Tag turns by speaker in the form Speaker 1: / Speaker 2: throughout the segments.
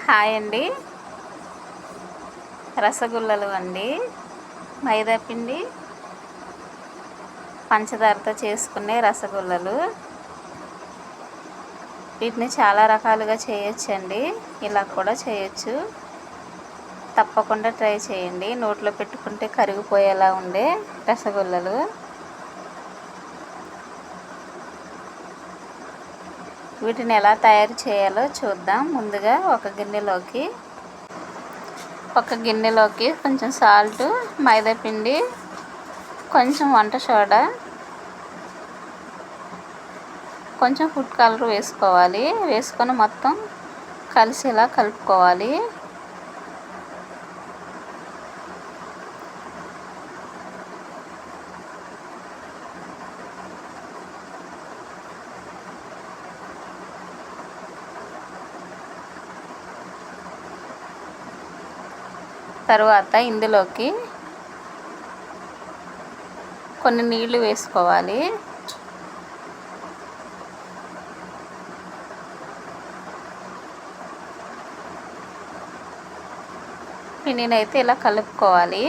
Speaker 1: Hi అండి. రసగుల్లలు అండి. మైదాపిండి పంచదారతో చేసుకునే రసగుల్లలు. వీటిని చాలా రకాలుగా చేయొచ్చండి. ఇలా కూడా చేయొచ్చు. తప్పకుండా ట్రై చేయండి. నోట్లో పెట్టుకుంటే కరిగిపోయేలా ఉండే రసగుల్లలు. వీటిని ఎలా తయారు చేయాలో చూద్దాం. ముందుగా ఒక గిన్నెలోకి కొంచెం సాల్ట్, మైదాపిండి, కొంచెం వంట సోడా, కొంచెం ఫుడ్ కలర్ వేసుకోవాలి. వేసుకొని మొత్తం కలిసేలా కలుపుకోవాలి. తర్వాత ఇందులోకి కొన్ని నీళ్లు వేసుకోవాలి. పిండిని అయితే ఇలా కలుపుకోవాలి.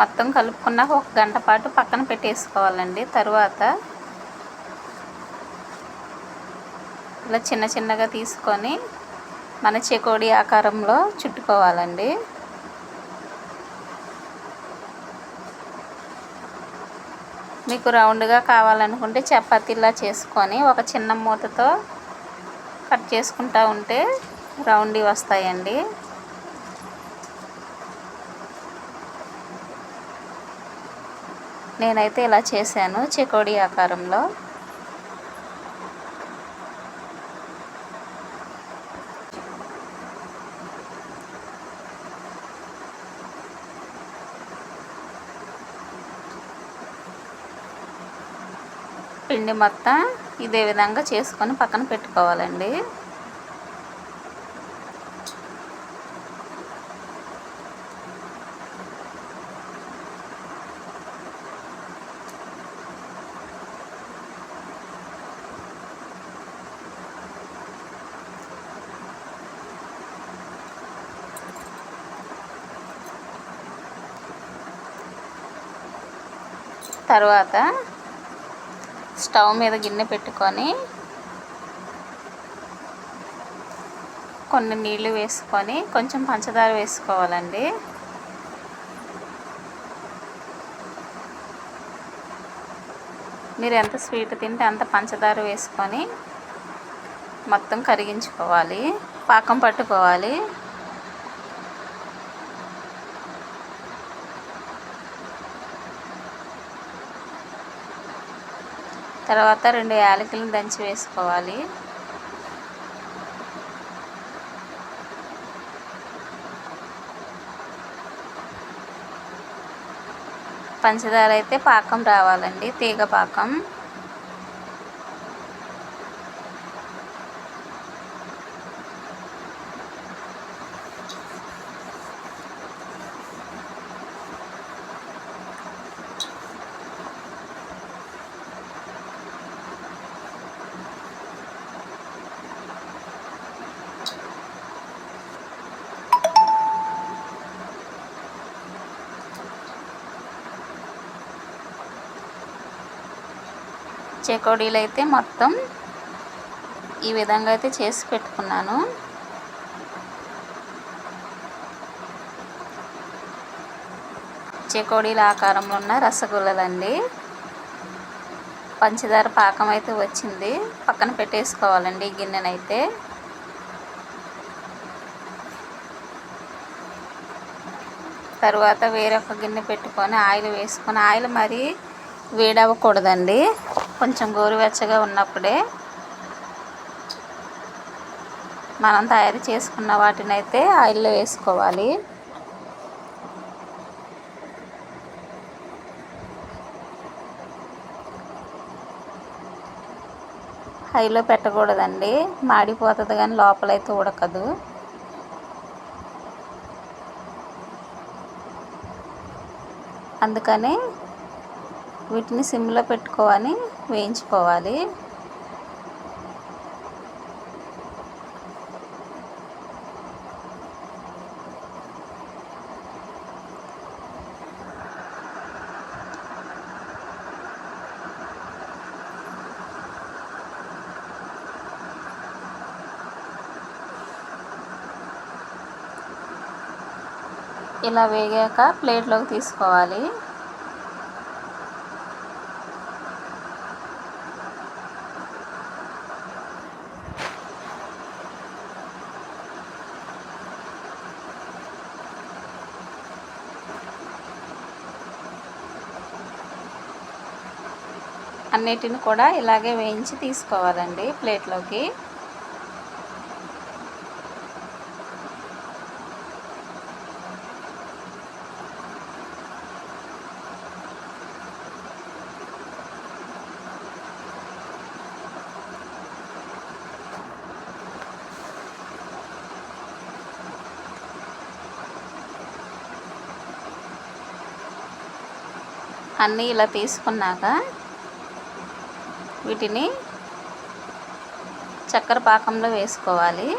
Speaker 1: మొత్తం కలుపుకున్నాక 1 గంట పాటు పక్కన పెట్టేసుకోవాలండి. తర్వాత ఇలా చిన్న చిన్నగా తీసుకొని మన చెకోడీ ఆకారంలో చుట్టుకోవాలండి. మీకు రౌండ్గా కావాలనుకుంటే చపాతీలా చేసుకొని ఒక చిన్న మూతతో కట్ చేసుకుంటూ ఉంటే రౌండ్గా వస్తాయండి. నేనైతే ఇలా చేశాను చెకోడీ ఆకారంలో. పిండి మొత్తం ఇదే విధంగా చేసుకొని పక్కన పెట్టుకోవాలండి. తర్వాత స్టవ్ మీద గిన్నె పెట్టుకొని కొన్ని నీళ్లు వేసుకొని కొంచెం పంచదార వేసుకోవాలండి. మీరు ఎంత స్వీట్ తింటే అంత పంచదార వేసుకొని మొత్తం కరిగించుకోవాలి, పాకం పట్టుకోవాలి. తర్వాత 2 యాలకులను దంచి వేసుకోవాలి. పంచదార అయితే పాకం రావాలండి, తీగ పాకం. చెకోడీలు అయితే మొత్తం ఈ విధంగా అయితే చేసి పెట్టుకున్నాను. చెకోడీల ఆకారంలో ఉన్న రసగుల్లలండి. పంచదార పాకం అయితే వచ్చింది, పక్కన పెట్టేసుకోవాలండి గిన్నెనైతే. తర్వాత వేరొక గిన్నె పెట్టుకొని ఆయిల్ వేసుకొని, ఆయిల్ మరీ వేడవ్వకూడదండి, కొంచెం గోరువెచ్చగా ఉన్నప్పుడే మనం తయారు చేసుకున్న వాటిని అయితే ఆయిల్లో వేసుకోవాలి. హైలో పెట్టకూడదండి, మాడిపోతుంది కానీ లోపలైతే ఉడకదు. అందుకని వీటిని సిమ్లో పెట్టుకొని వేయించుకోవాలి. ఇలా వేగాక ప్లేట్లోకి తీసుకోవాలి. అన్నిటిని కూడా ఇలాగే వేయించి తీసుకోవాలండి ప్లేట్లోకి. అన్నీ ఇలా తీసుకున్నాక వీటిని చక్కెర పాకంలో వేసుకోవాలి.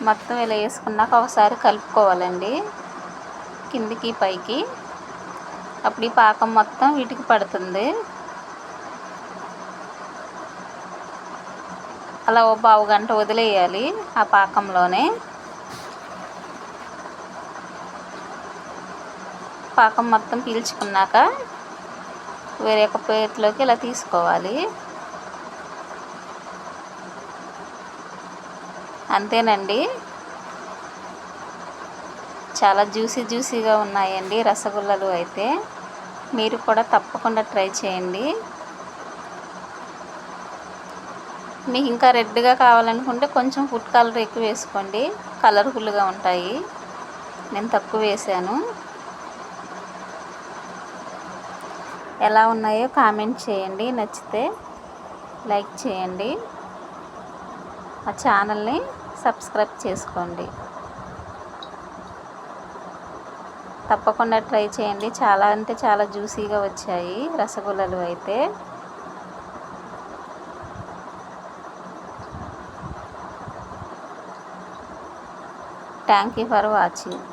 Speaker 1: మొత్తం ఇలా వేసుకున్నాక ఒకసారి కలుపుకోవాలండి కిందికి పైకి. అప్పుడు ఈ పాకం మొత్తం వీటికి పడుతుంది. అలా ఓ పావు గంట వదిలేయాలి ఆ పాకంలోనే. పాకం మొత్తం పీల్చుకున్నాక వేరే ఒక ప్లేట్లోకి ఇలా తీసుకోవాలి. అంతేనండి, చాలా జ్యూసీగా ఉన్నాయండి రసగుల్లలు. అయితే మీరు కూడా తప్పకుండా ట్రై చేయండి. మీకు ఇంకా రెడ్గా కావాలనుకుంటే కొంచెం ఫుడ్ కలర్ ఎక్కువ వేసుకోండి, కలర్ఫుల్గా ఉంటాయి. నేను తక్కువ వేసాను. ఎలా ఉన్నాయో కామెంట్ చేయండి. నచ్చితే లైక్ చేయండి. ఆ ఛానల్ని సబ్స్క్రైబ్ చేసుకోండి. తప్పకుండా ట్రై చేయండి. చాలా అంటే చాలా జ్యూసీగా వచ్చాయి రసగుల్లలు అయితే. Thank you for watching.